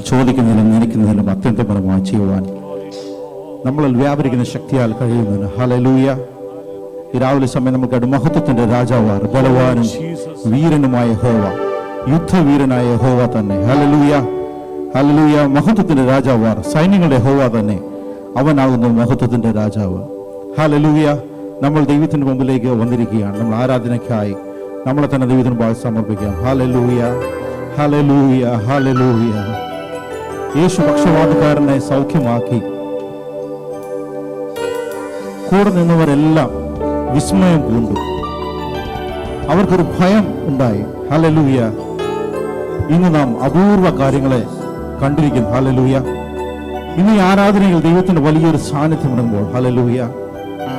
ചോദിക്കുന്നതിലും നനയ്ക്കുന്നതിലും അത്യന്തപരമായി ചെയ്യുവാൻ നമ്മളിൽ വ്യാപരിക്കുന്ന ശക്തിയാൽ കഴിയുന്നതിന് ഹല്ലേലൂയ. ഈ രാവിലെ സമയം നമുക്ക് മഹത്വത്തിന്റെ രാജാവാർ ബലവാനും വീരനുമായ യഹോവ, യുദ്ധവീരനായ യഹോവ തന്നെ. Hallelujah, hallelujah. മഹത്വത്തിന്റെ രാജാവാർ സൈന്യങ്ങളുടെ യഹോവ തന്നെ, അവനാകുന്നു മഹത്വത്തിന്റെ രാജാവ്. ഹല്ലേലൂയ. നമ്മൾ ദൈവത്തിന്റെ മുമ്പിലേക്ക് വന്നിരിക്കുകയാണ്. നമ്മൾ ആരാധനയ്ക്കായി നമ്മളെ തന്നെ ദൈവത്തിന് മുമ്പായി സമർപ്പിക്കാം. ഹല്ലേലൂയ, ഹല്ലേലൂയ, ഹല്ലേലൂയ. യേശു പക്ഷവാതക്കാരനെ സൗഖ്യമാക്കി. കൂടെ നിന്നവരെല്ലാം വിസ്മയം പൂണ്ടു, അവർക്കൊരു ഭയം ഉണ്ടായി. ഹല്ലേലൂയ. ഇന്ന് നാം അപൂർവ കാര്യങ്ങളെ കണ്ടിരിക്കുന്നു. ഹല്ലേലൂയ. ഇന്ന് ഈ ആരാധനയിൽ ദൈവത്തിന്റെ വലിയൊരു സാന്നിധ്യം ഇടുമ്പോൾ ഹല്ലേലൂയ,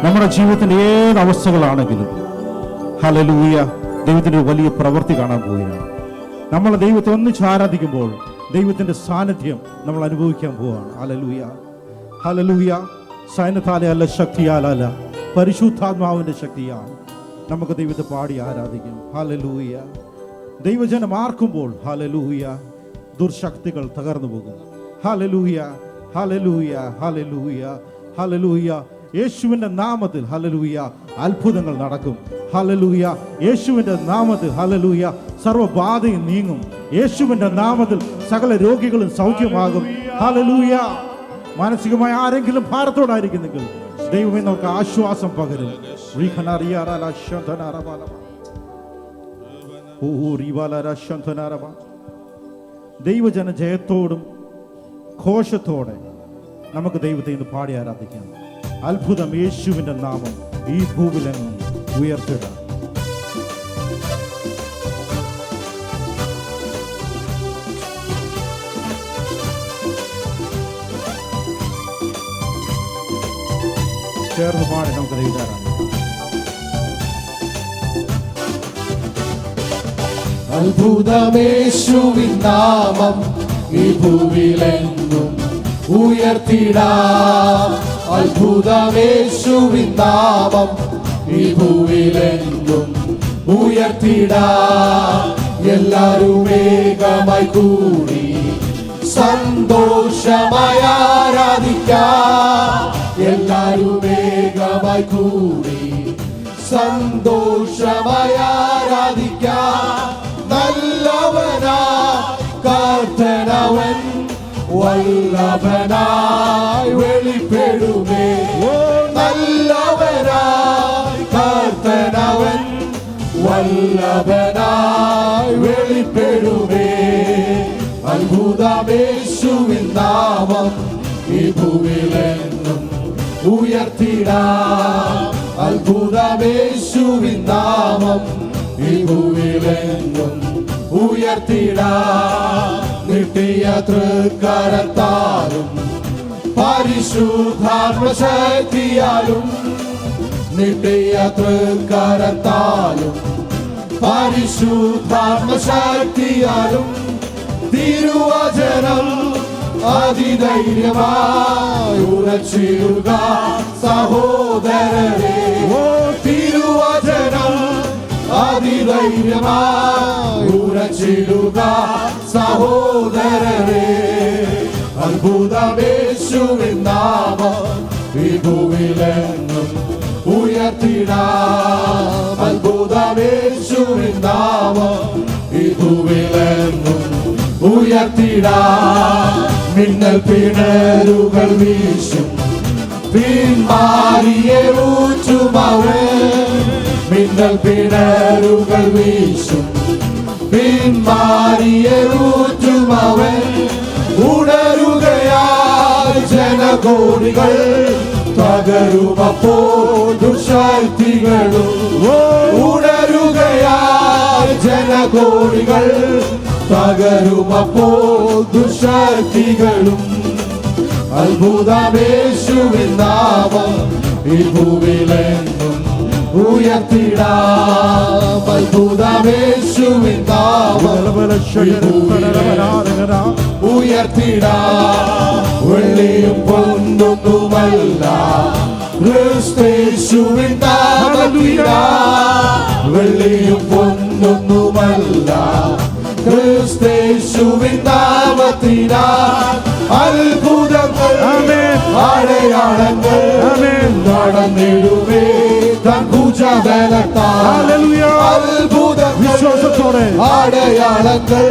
നമ്മുടെ ജീവിതത്തിന്റെ ഏത് അവസ്ഥകളാണെങ്കിലും ഹല്ലേലൂയ, ദൈവത്തിന്റെ ഒരു വലിയ പ്രവൃത്തി കാണാൻ പോവുകയാണ്. നമ്മൾ ദൈവത്തെ ഒന്നിച്ച് ആരാധിക്കുമ്പോൾ ദൈവത്തിന്റെ സാന്നിധ്യം നമ്മൾ അനുഭവിക്കാൻ പോവുകയാണ്. Hallelujah, hallelujah. സൈന്യത്താലല്ല, ശക്തിയാലല്ല, പരിശുദ്ധാത്മാവിന്റെ ശക്തിയാൽ നമുക്ക് ദൈവത്തെ പാടി ആരാധിക്കും. ഹല്ലേലൂയ. ദൈവജനം ആർക്കുമ്പോൾ ഹല്ലേലൂയ, ദുർശക്തികൾ തകർന്നു പോകും. ഹല്ലേലൂയ, ഹല്ലേലൂയ, ഹല്ലേലൂയ, ഹല്ലേലൂയ. യേശുവിന്റെ നാമത്തിൽ ഹല്ലേലൂയ അത്ഭുതങ്ങൾ നടക്കും. ഹല്ലേലൂയ. യേശുവിന്റെ നാമത്തിൽ ഹല്ലേലൂയ സർവ്വബാധയും നീങ്ങും. യേശുവിന്റെ നാമത്തിൽ സകല രോഗികളും സൗഖ്യമാകും. ഹല്ലേലൂയ. മാനസികമായ ആരെങ്കിലും ഭാരത്തോടായിരിക്കുന്നെങ്കിൽ ദൈവമേ നമുക്ക് ആശ്വാസം പകരും. ദൈവജന ജയത്തോടും ഘോഷത്തോടെ നമുക്ക് ദൈവത്തെ ഇന്ന് പാടി ആരാധിക്കാം. അത്ഭുതം യേശുവിന്റെ നാമം ഈ ഭൂവിലെങ്ങും ഉയർത്തിടാം. ചേർന്ന് പാടി നമുക്ക് ദൈവം. അത്ഭുതമേശുവിൻ നാമം ഈ ഭൂവിലെങ്ങും ഉയർത്തിടാം. അത്ഭുതമേശുവിൻ നാമം ഈ ഭൂവിലെങ്ങും ഉയർത്തിടാം. എല്ലാരും ഏകമായി കൂടി സന്തോഷമായി ആരാധിക്കാം. എല്ലാരും ഏകമായി കൂടി സന്തോഷമായി ആരാധിക്കാം. നല്ലവനാ കർത്തനവൻ വല്ലഭനായി വെളിപ്പെടുമേ. നല്ലവനായി കർത്തനവൻ വല്ലഭനായി വെളിപ്പെടുമേ. അത്ഭുതമേശുവിൻ നാമം ഈ ഭൂവിലെങ്ങും ഉയർത്തിടാം. അത്ഭുതമേശുവിൻ നാമം ഈ ഭൂവിലെങ്ങും ഉയർത്തിടാം. നീട്ടിയ തൃക്കരത്താലും പരിശുദ്ധാത്മശക്തിയാലും, നീട്ടിയ തൃക്കരത്താലും പരിശുദ്ധാത്മശക്തിയാലും തിരുവചനം അതിധൈര്യമായി ഉറച്ചിടുക സഹോദരരെ. തിരുവചനം അതിധൈര്യമായി ഉറച്ചിടുക സഹോദരരെ. അത്ഭുതമേശുവിൻ നാമം ഈ ഭൂവിലെങ്ങും ഉയർത്തിടാം. അത്ഭുതമേശുവിൻ നാമം ഈ ഭൂവിലെങ്ങും ഉയർത്തിടാം. മിന്നൽ പിണരുകൾ വീശും, പിന്മാരിയെ ഊറ്റുമവൻ. മിന്നൽ പിണരുകൾ വീശും, പിന്മാരിയെ ഊറ്റുമവൻ. ഉണരുകയാൽ ജനകോടികൾ തകരുമപ്പോൾ ദുശക്തികളും. ഉണരുകയാൽ ജനകോടികൾ തകരുമപ്പോൾ ദുശക്തികളും. അത്ഭുതമേശുവിൻ നാമം ഈ ഭൂവിലെങ്ങും ഉയർത്തിടാം. അത്ഭുതമേശുവിൻ നാമം ഉയർത്തിടാം. വെള്ളിയും പൊന്നൊന്നുമല്ല ക്രിസ്തേശുവിൻ നാമത്തിടാം. വെള്ളിയും പൊന്നൊന്നുമല്ല ക്രിസ്തേശുവിൻ നാമത്തിടാം. ദൈവത്തിനാൽ അത്ഭുതങ്ങൾ അടയാളങ്ങൾ നടന്നിടുമേ തൻ ഭുജബലത്താൽ വിശ്വാസത്തോടെ അടയാളങ്ങൾ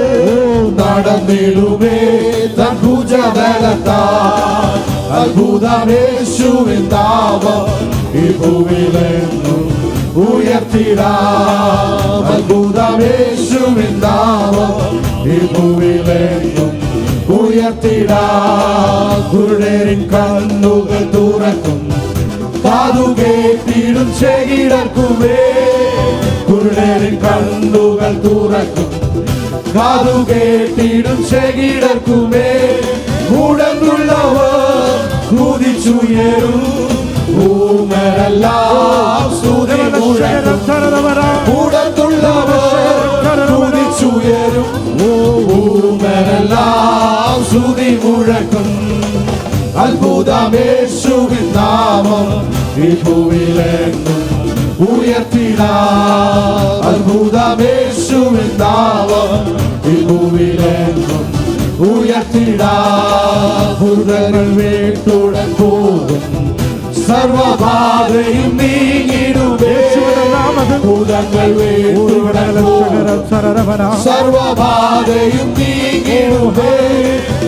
നടന്നിടുമേ തൻ ഭുജബലത്താൽ അത്ഭുതമേശുവിൻ നാമം ഈ ഭൂമിയിലെന്നും ഉയർത്തിടാം അത്ഭുതമേശുവിൻ നാമം ഈ ഭൂമിയിലെന്നും ഉയർത്തിടാം കുരുടരിൻ കണ്ണുകൾ തുറക്കും കാതുകേട്ടിടും ചെകിടർക്കുമേ കുരുടരിൻ കണ്ണുകൾ തുറക്കും കാതുകേട്ടിടും ചെകിടർക്കുമേ ഉടനുള്ളവർ കുതിച്ചുയരും ഊമരെല്ലാം സ്തുതി മുഴക്കും ഉടനുള്ളവർ കുതിച്ചുയരും ഊമരെല്ലാം സ്തുതി മുഴക്കും അത്ഭുതമേശുവിൻ നാമം ഈ ഭൂമിയിലെങ്ങും ഉയർത്തിടാം അത്ഭുതമേശുവിൻ നാമം ഈ ഭൂമിയിലെങ്ങും ഉയർത്തിടാം ഭൂതങ്ങൾ വീട്ടുടൻ പോകും സർവബാധയും നീങ്ങിടുമേ ഭൂതങ്ങൾ വീട്ടുടൻ പോകും സർവബാധയും നീങ്ങിടുമേ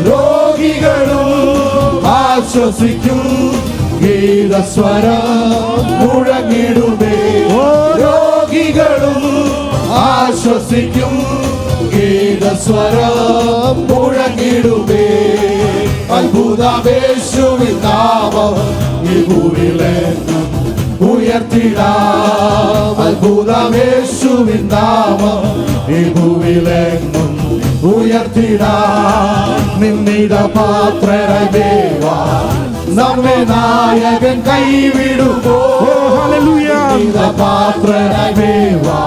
രോഗികളും ആശ്വസിക്കും ഗീതസ്വരം മുഴങ്ങിടുമേ രോഗികളും ആശ്വസിക്കും ഗീതസ്വരം മുഴങ്ങിടുമേ അത്ഭുതമേശുവിൻ നാമം ഈ ഭൂമിയിലെങ്ങും ഉയർത്തിടാം അത്ഭുതമേശുവിൻ നാമം ഈ ഭൂമിയിലെങ്ങും ഉയർത്തിടാം നിന്നിത പാത്രരായി ദേവാ നമ്മെ നായകൻ കൈവിടുമോ പാത്രരായി ദേവാ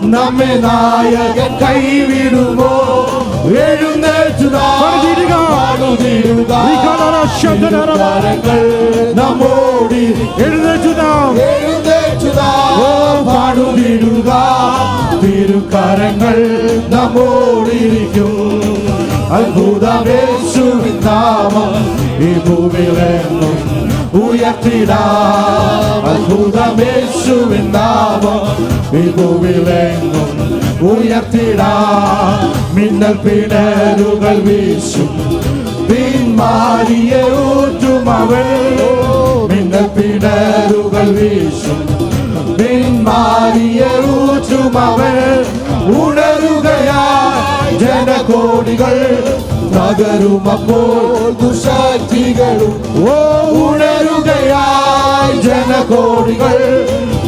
നമ്മെ നായകൻ കൈവിടുമോ നമ്മോടി പാടുതിടുക തിരുക്കരങ്ങൾ നമ്മോടിരിക്കും അത്ഭുതമേശുവിൻ നാമം ഈ ഭൂമിയിലെങ്ങും ഉയർത്തിടാം അത്ഭുതമേശുവിൻ നാമം ഈ ഭൂമിയിലെങ്ങും ഉയർത്തിടാം മിന്നൽ പിണരുകൾ വീശും പിന്മാരിയെ ഊറ്റും അവൾ മിന്നൽ പിണരുകൾ വീശും പിന്മാരിയെ ഊറ്റും അവൾ ഉണരുകയായി ജനകോടികൾ തകരുമപ്പോൾ ദുശക്തികളും ഉണരുകയായി ജനകോടികൾ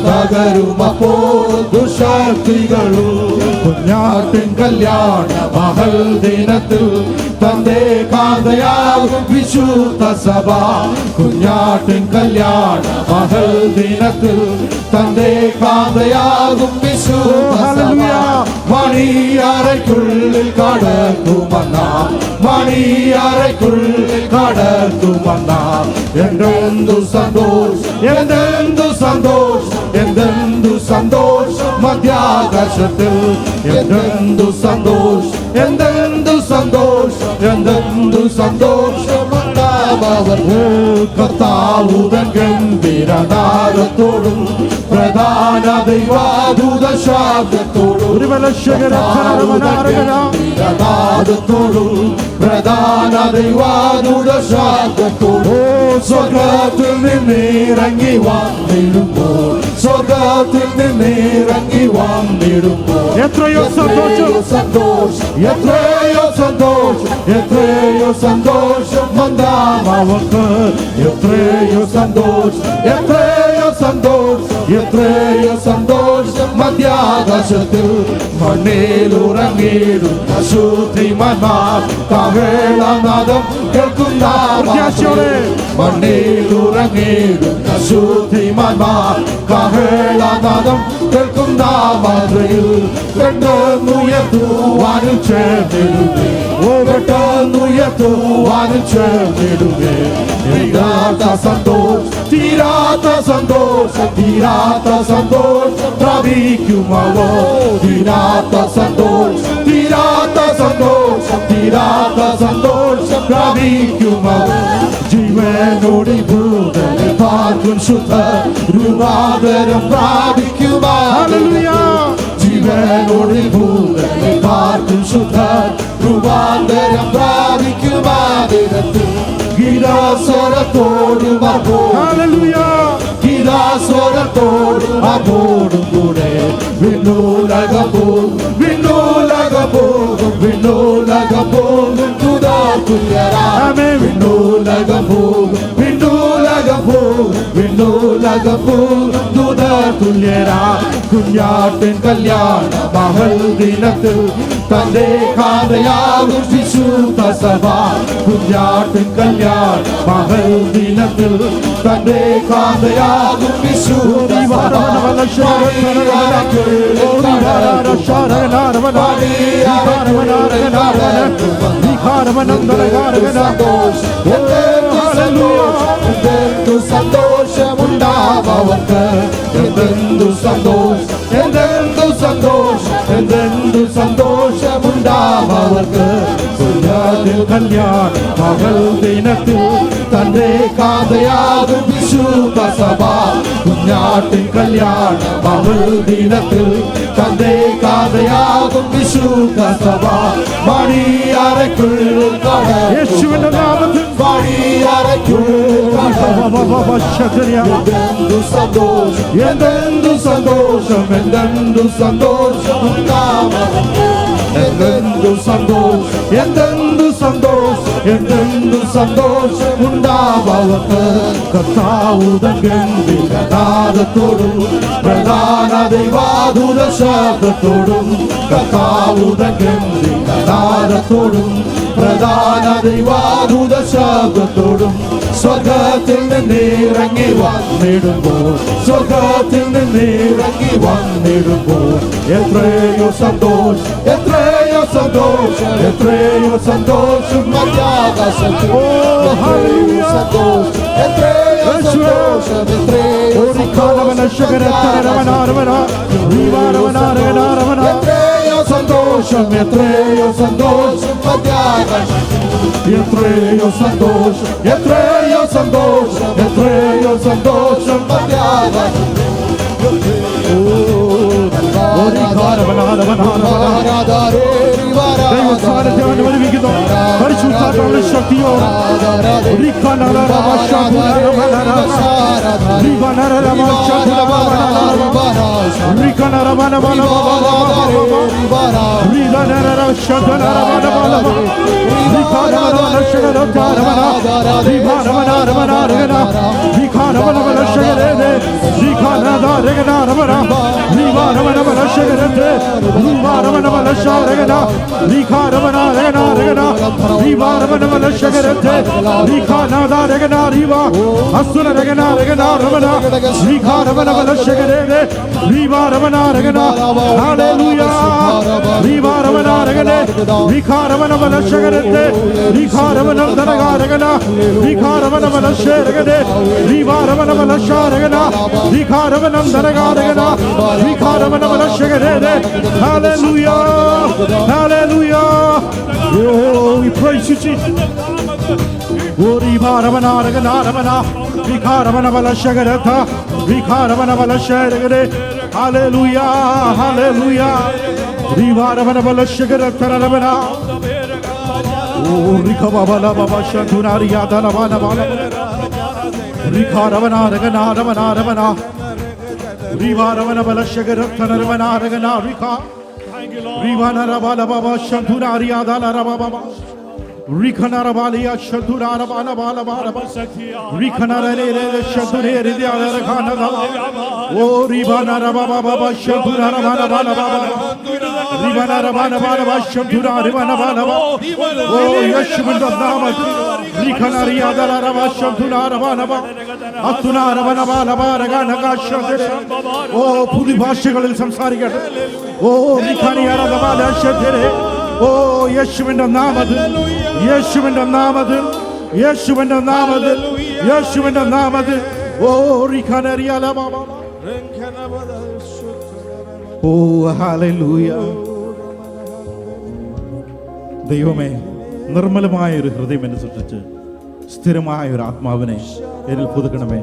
തകരുമപ്പോൾ ദുശക്തികളും കുഞ്ഞാട്ടിൻ കല്യാണ മഹൽ ദിനത്തിൽ തന്റെ കാന്തയാകും വിശുദ്ധ സഭ കുഞ്ഞാട്ടിൻ കല്യാണ മഹൽ ദിനത്തിൽ തന്റെ കാന്തയാകും വിശുദ്ധ സഭ മണിയറയ്ക്കുള്ളിൽ കടക്കുമെന്നാം മണിയറയ്ക്കുള്ളിൽ കടക്കുമെന്നാം എന്തെന്തു സന്തോഷം എന്തെന്തു സന്തോഷം എന്തെന്തു സന്തോഷം മധ്യാകാശത്തിൽ എന്തെന്തു സന്തോഷം എന്തെന്തു സന്തോഷം എന്തെന്തു സന്തോഷം കർത്താവുതൻ ഗംഭീരനാദത്തോടും പ്രധാന ദൈവാദൂത ശബ്ദത്തോടും ഗംഭീരനാദത്തോടും പ്രധാന ദൈവാദൂത ശബ്ദത്തോടും സ്വർഗത്തിൽ നിന്നിറങ്ങി വന്നിടുമ്പോൾ സ്വർഗത്തിൽ നിന്നിറങ്ങി വന്നിടുമ്പോൾ എത്രയോ സന്തോഷം സന്തോഷം എത്രയോ സന്തോഷം എത്രയോ സന്തോഷം മന്ദാമവർക്ക് എത്രയോ സന്തോഷം എത്രയോ സന്തോഷം എത്രയോ സന്തോഷം മധ്യാകാശത്തിൽ മണ്ണിലുറങ്ങിടും അശുദ്ധിമാന്മാർ കാഹളനാദം കേൾക്കുന്ന മണ്ണിലുറങ്ങിടും അശുദ്ധിമാന്മാർ കാഹളനാദം കേൾക്കുന്ന മാതൃയിൽ പെട്ടെന്നുയർത്തുവാനും ചേർന്നിടുമേ പെട്ടെന്നുയർത്തുവാനും ചേർന്നിടുമേ തീരാത്ത സന്തോഷം തീരാത്ത സന്തോഷം തീരാത്ത സന്തോഷം പ്രാപിക്കുമവോ തീരാത്ത സന്തോഷം തീരാത്ത സന്തോഷം തീരാത്ത സന്തോഷം പ്രാപിക്കുമവർ ജീവനോടി ഭൂതനെ പാർക്കും ശുദ്ധ രൂപാന്തരം പ്രാപിക്കുവാൻ ജീവനോടി ഭൂതനെ പാർക്കും ശുദ്ധ രൂപാന്തരം പ്രാപിക്കുവാതിരത്തിൽ ഗീതാസ്വരത്തോടും ഗീതാസ്വരത്തോടും അതോടും കൂടെ വിണ്ണൂലകം പോകും വിണ്ണൂലകം പോകും വിണ്ണൂലകം പോകും തുതാതുല്യരാമേ വിണ്ണൂലകം പോകും വിണ്ണൂലകം പോകും വിണ്ണൂലകം പോകും തുതാതുല്യരാ കുഞ്ഞാട്ടിൻ കല്യാണ മഹൽ ദിനത്തിൽ തന്റെ കാതയാകും വിശുദ്ധ സഭ കുഞ്ഞാട്ടിൻ കല്യാണ മഹൽ ദിനത്തിൽ തന്റെ കാതയാകും വിശുദ്ധ സഭ സന്തോഷമുണ്ടാവർക്ക് എന്തെന്തു സന്തോഷം എന്തെന്തു സന്തോഷം എന്തെന്തു സന്തോഷമുണ്ടാവർക്ക് കുഞ്ഞാട്ടിൻ കല്യാണ മകൾ ദിനത്തിൽ തന്റെ കാതയാകും വിശുദ്ധ സഭ കുഞ്ഞാട്ടിൻ കല്യാണ മകൾ ദിനത്തിൽ തന്റെ കാതയാകും വിശുദ്ധ സഭ മണിയറയ്ക്കുള്ളിൽ യേശുവിന്റെ നാമത്തിൽ മണിയറയ്ക്കുള്ളിൽ എന്തെന്തു സന്തോഷം എന്തെന്തു സന്തോഷം എന്തെന്തു സന്തോഷം എന്തെന്തു സന്തോഷം എന്തെന്തു സന്തോഷം എന്തെന്തു സന്തോഷം ഉണ്ടാവർക്ക് കർത്താവുതൻ ഗംഭീരനാദത്തോടും പ്രധാന ദൈവാദൂത ശബ്ദത്തോടും കർത്താവുതൻ ഗംഭീരനാദത്തോടും പ്രധാന ദൈവാദൂത ശബ്ദത്തോടും സ്വർഗത്തിൽ നിന്നിറങ്ങി വന്നിടുമ്പോൾ സ്വർഗത്തിൽ നിന്നിറങ്ങി വന്നിടുമ്പോൾ എത്രയോ സന്തോഷം എത്രയോ സന്തോഷം എത്രയോ സന്തോഷം മധ്യാകാശത്തിൽ എത്രയോ സന്തോഷം എത്രയോ സന്തോഷം എത്രയോ സന്തോഷം എത്രയോ സന്തോഷം മധ്യാകാശത്തിൽ എത്രയോ സന്തോഷം എത്രയോ സന്തോഷം എത്രയോ സന്തോഷം അനുഭവിക്കുന്നു പരിശുദ്ധാത്മാവിന്റെ ശക്തിയോ Hallelujah. Oh, we praise you, Jesus. Hallelujah, hallelujah. Oh, Rikabala Baba Shantunaria Dalavana Bala Rikaravana Ragana Rivaravana Bala Shagaravana Ragana Rika Rivana Rabala Baba Shantunaria Dalavana Rikanarabalia Shaturabana Bala Rikanare Shature Diana Oh Rivana Rababa Baba Shaturabana Bala Rivana Rabana Bala Shatura Rivana Bala Oh Yeshua Nama Rikanaria Dalarava Shatura Rabana Atuna Rabana Bala Ragana Shature Oh Pudivashikal Samsariga Oh Rikania Rabala Shature Oh Yeshua Nama Yeshua Namadil, Yeshua Namadil, Yeshua Namadil, oh Rikanaria Baba. Oh hallelujah. Dayome നിർമ്മലമായ ഒരു ഹൃദയം എന്നെ സൃഷ്ടിച്ച് സ്ഥിരമായ ഒരു ആത്മാവിനെ എന്നിൽ പുതുക്കണമേ.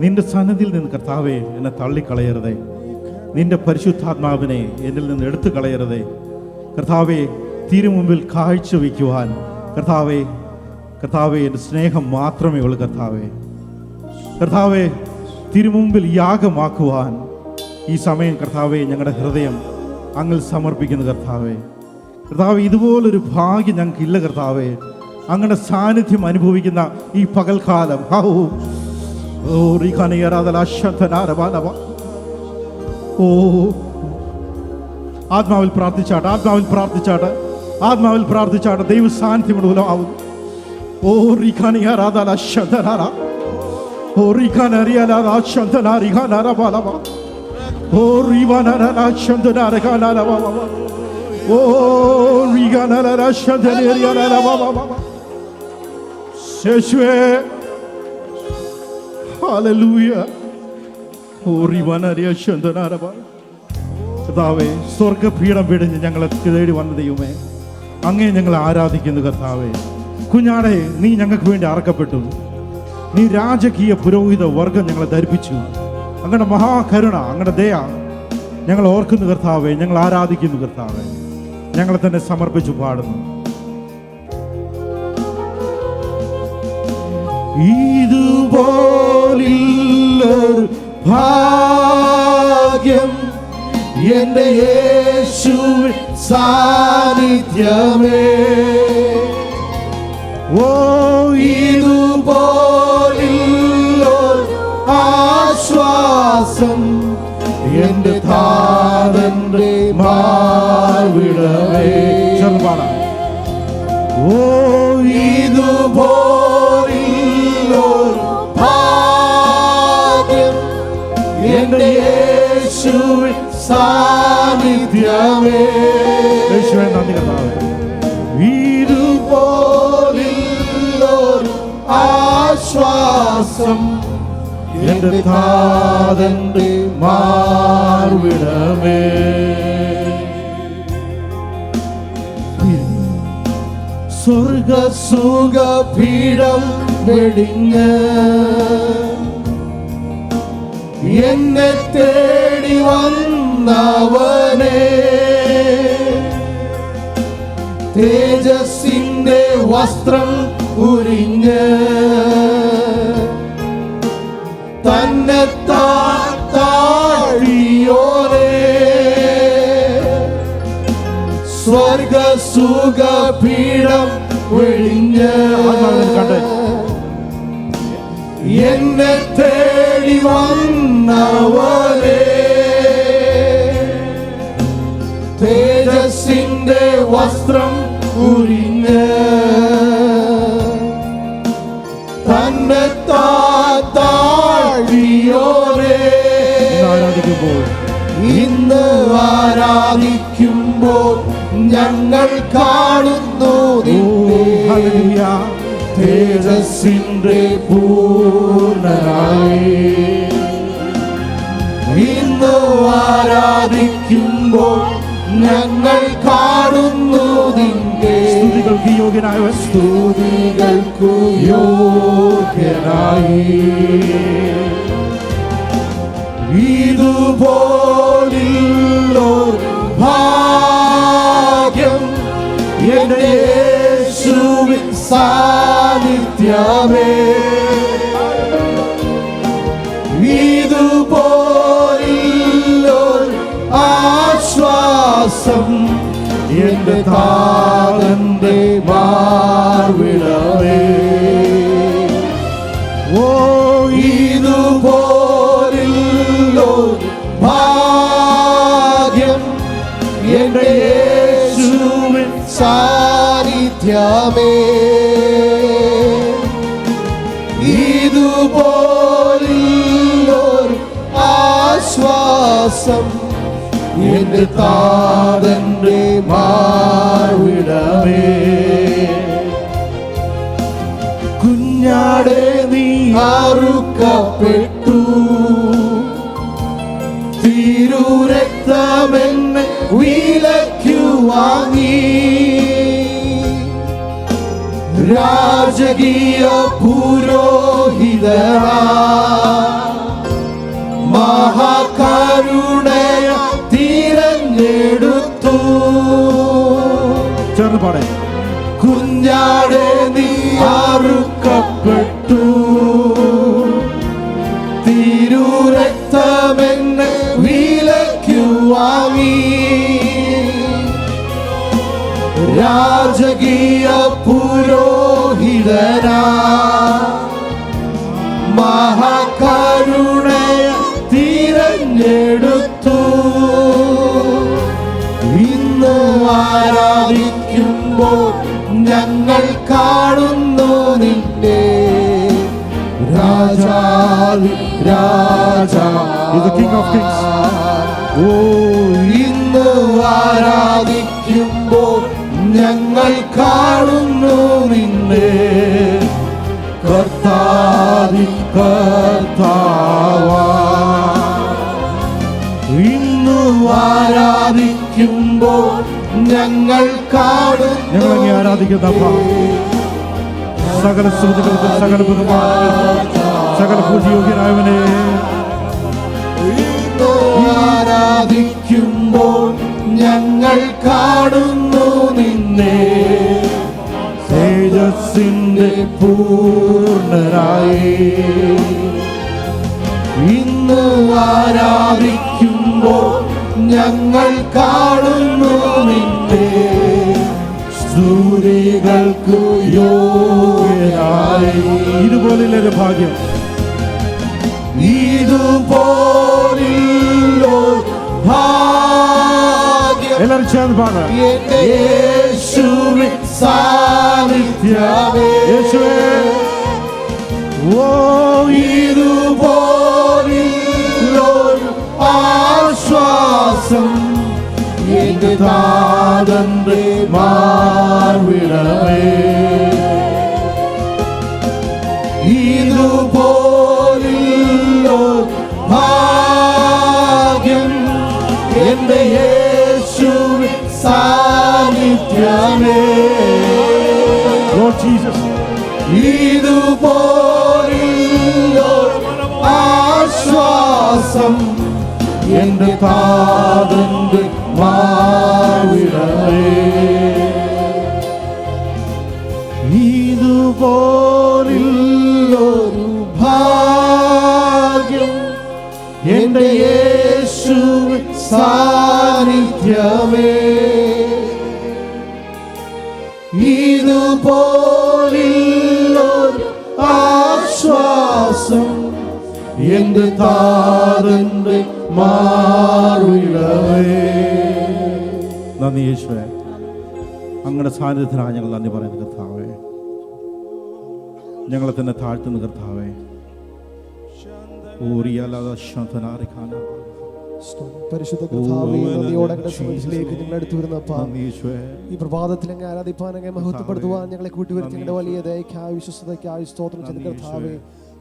നിന്റെ സന്നിധിയിൽ നിന്ന് കർത്താവെ എന്നെ തള്ളിക്കളയരുതേ. നിന്റെ പരിശുദ്ധാത്മാവിനെ എന്നിൽ നിന്ന് എടുത്തു കളയരുതേ. കർത്താവെ, തിരുമുമ്പിൽ കാഴ്ചവെക്കുവാൻ കർത്താവെ എൻ്റെ സ്നേഹം മാത്രമേ ഉള്ളൂ. കർത്താവെ, തിരുമുമ്പിൽ യാഗമാക്കുവാൻ ഈ സമയം കർത്താവെ ഞങ്ങളുടെ ഹൃദയം അങ്ങിൽ സമർപ്പിക്കുന്നു. കർത്താവെ, ഇതുപോലൊരു ഭാഗ്യം ഞങ്ങൾക്കില്ല. കർത്താവെ, അങ്ങയുടെ സാന്നിധ്യം അനുഭവിക്കുന്ന ഈ പകൽക്കാലം ആത്മാവിൽ പ്രാർത്ഥിച്ചാട്ട് ദൈവ സാന്നിധ്യം മൂലമാവും. കർത്താവേ, സ്വർഗപീഠം പിടിഞ്ഞ് ഞങ്ങളെ തേടി വന്ന ദൈവമേ, അങ്ങേ ഞങ്ങൾ ആരാധിക്കുന്നു. കർത്താവേ, കുഞ്ഞാടെ, നീ ഞങ്ങൾക്ക് വേണ്ടി അറക്കപ്പെട്ടു. നീ രാജകീയ പുരോഹിത വർഗം ഞങ്ങളെ ധരിപ്പിച്ചു. അങ്ങയുടെ മഹാകരുണ, അങ്ങയുടെ ദയ ഞങ്ങൾ ഓർക്കുന്നു. കർത്താവേ, ഞങ്ങൾ ആരാധിക്കുന്നു. കർത്താവേ, ഞങ്ങളെ തന്നെ സമർപ്പിച്ചു പാടുന്നു. ഇതുപോലൊരു ഭാഗ്യം എന്റെ യേശുവിൻ സാന്നിധ്യമേ, ഇതുപോലൊരു ആശ്വാസം എന്റെ താതന്റെ മാർവിടമേ. ഇതുപോലൊരു ഭാഗ്യം എന്റെ യേശുവിൻ സാന്നിധ്യമേ. യേശുവേ, നന്ദി കർത്താവേ. ഇതുപോലൊരു ആശ്വാസം എന്റെ താതന്റെ മാർവിടമേ. സ്വർഗസുഖപീഠം വെടിഞ്ഞ് എന്നെ തേടി വന്നവനെ, തേജസ്സിന്റെ വസ്ത്രം ഉരിഞ്ഞ് തന്നെ താഴ്ത്തിയോനെ, സ്വർഗസുഖപീഠം വെടിഞ്ഞ് എന്നെ തേടി വന്നവനെ, തേജസ്സിന്റെ വസ്ത്രം ഉരിഞ്ഞ് തന്നെ താഴ്ത്തിയോനെ. ഇന്ന് ആരാധിക്കുമ്പോൾ ഞങ്ങൾ കാണുന്നു തേജസ്സിന്റെ പൂർണ്ണനായി. ഇന്ന് ആരാധിക്കുമ്പോൾ ഞങ്ങൾ കാണുന്നു നിന്റെ സ്തുതികൾക്ക് യോഗ്യനായവൻ, സ്തുതികൾക്കു യോഗ്യനായി. ഇതുപോലൊരു ഭാഗ്യം എന്റെ യേശുവിൻ സാന്നിധ്യമേ, ഇതുപോലൊരു ആശ്വാസം എന്റെ താതന്റെ മാർവിടമേ. ഇതുപോലൊരു ഭാഗ്യം എന്റെ യേശുവിൻ സാന്നിധ്യമേ, ഇതുപോലൊരു ആശ്വാസം എന്റെ താതന്റെ മാർവിടമേ. കുഞ്ഞാടെ, നീ അറുക്കപ്പെട്ടു, തിരുരക്തമെന്നെ വിലയ്ക്കു വാങ്ങി, രാജകീയ പുരോഹിതനാ മഹാകരുണയ തിരഞ്ഞെടുത്തു. ചേർന്ന് പാടേ. കുഞ്ഞാടെ നീ അറുക്കപ്പെട്ടു, തിരുരക്തമെന്ന് വിലയ്ക്കു വാങ്ങി. രാജകീയ പുരോഹിതനാ മഹാകരുണയ തിരഞ്ഞെടുത്തു. ഇന്ന് ആരാധിക്കുമ്പോൾ ഞങ്ങൾ കാണുന്നു നിന്നെ രാജാവി രാജാ. ഓ, ഇന്ന് ആരാധിക്കുമ്പോൾ ഞങ്ങൾ കാണുന്നു നിന്നെ കർത്താവി കർത്താവാ. ഇന്ന് ആരാധിക്കുമ്പോൾ ഞങ്ങൾ കാണുന്നു. ഞങ്ങളെ ആരാധിക്കുന്ന സകല സ്തുതികൾക്കും സകല ബഹുമാനങ്ങൾക്കും സകല പൂജ്യയോഗ്യനായവനെ ആരാധിക്കുമ്പോൾ ഞങ്ങൾ കാണുന്നു നിന്നെ തേജസ്സിന്റെ പൂർണ്ണരായി. ഇന്ന് ആരാധിക്കുമ്പോൾ ഞങ്ങൾ കാണുന്നു നിന്നെ സ്തുതികൾക്കു യോഗ്യനായി. ഇതുപോലുള്ളൊരു ഭാഗ്യം, ഇതുപോലുള്ളൊരു ഭാഗ്യം എല്ലാവരും ചേർന്ന് പാടാം. യേശുവിൻ സാന്നിധ്യമേ. യേശുവേ, ഓ, ഇതുപോലുള്ളൊരു ആശ്വാസം എന്റെ താതന്റെ മാർവിടമേ. ഇതുപോലുള്ളൊരു ഭാഗ്യം എന്റെ യേശുവിൻ സാന്നിധ്യമേ. Lord Jesus, ഇതുപോലുള്ളൊരു ആശ്വാസം എന്റെ താതന്റെ മാർവിടമേ. ഇതുപോലുള്ളൊരു ഭാഗ്യം എന്റെ യേശുവിൻ സാന്നിധ്യമേ. ഇതുപോലുള്ളൊരു ആശ്വാസം എന്റെ താതന്റെ മാർവിടമേ. നന്ദി യേശുവേ, അങ്ങയുടെ സാന്നിധ്യത്തിനായി ഞങ്ങൾ നന്ദി പറയുന്നു കർത്താവേ. ഞങ്ങളെ തന്നെ താഴ്ത്തുന്ന കർത്താവേ. പരിശുദ്ധ കർത്താവേ, നന്ദിയോടെ സന്നിധിയിലേക്ക് ഞങ്ങൾ അടുത്തു വരുന്നപ്പാ, ഈ പ്രഭാതത്തിൽ അങ്ങ് ആരാധിപ്പാൻ അങ്ങ് മഹത്വപ്പെടുത്തുവാൻ ഞങ്ങളെ കൂട്ടിവരുത്തി ഞങ്ങളുടെ വലിയ ദയക്കായി വിശ്വസ്തയ്ക്കായി സ്തോത്രം ചെയ്ത കർത്താവേ.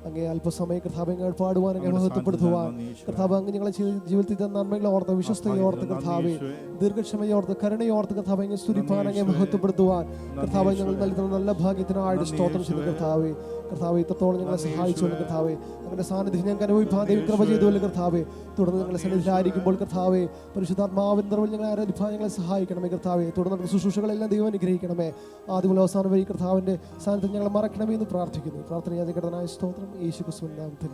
അങ്ങേ അല്പസമയം കർത്താവ് ഞങ്ങൾ പാടുവാൻ അങ്ങ് മഹത്വപ്പെടുത്തുവാൻ കർത്താവ് അങ്ങ് ഞങ്ങളെ ജീവിതത്തിൽ നന്മകളെ ഓർത്ത് വിശ്വസ്തയോർത്ത് കർത്താവേ, ദീർഘക്ഷമയോർത്ത് കരുണയോർത്ത് കർത്താവ് അങ്ങ് സ്തുതിപ്പാൻ അങ്ങ് മഹത്വപ്പെടുത്തുവാൻ കർത്താവ് ഞങ്ങൾ നൽകുന്ന നല്ല ഭാഗ്യത്തിനായിട്ട് സ്തോത്രം ചെയ്ത കർത്താവേ. കർത്താവ് ഇത്രത്തോളം ഞങ്ങളെ സഹായിച്ചുകൊണ്ട് കർത്താവേ, അങ്ങനെ സാന്നിധ്യം ഞങ്ങൾക്ക് അനുഭവിപ്പാൻ ദൈവം കൃപ ചെയ്തുവല്ലോ കർത്താവേ. തുടർന്ന് ഞങ്ങളെ സന്നിധിയിലായിരിക്കുമ്പോൾ കർത്താവേ, പരിശുദ്ധാത്മാവിൻ നിറവിൽ ഞങ്ങളെ ആരാധിപ്പാൻ ഞങ്ങളെ സഹായിക്കണമേ കർത്താവേ. തുടർന്ന് ശുശ്രൂഷകളെല്ലാം ദൈവം അനുഗ്രഹിക്കണമേ. ആദ്യം മുതൽ അവസാനം വരെ കർത്താവിന്റെ സാന്നിധ്യം ഞങ്ങളെ മറക്കണമേ എന്ന് പ്രാർത്ഥിക്കുന്നു. പ്രാർത്ഥന യാചകനായ സ്തോത്രം യേശു ക്രിസ്തുവിന്റെ നാമത്തിൽ.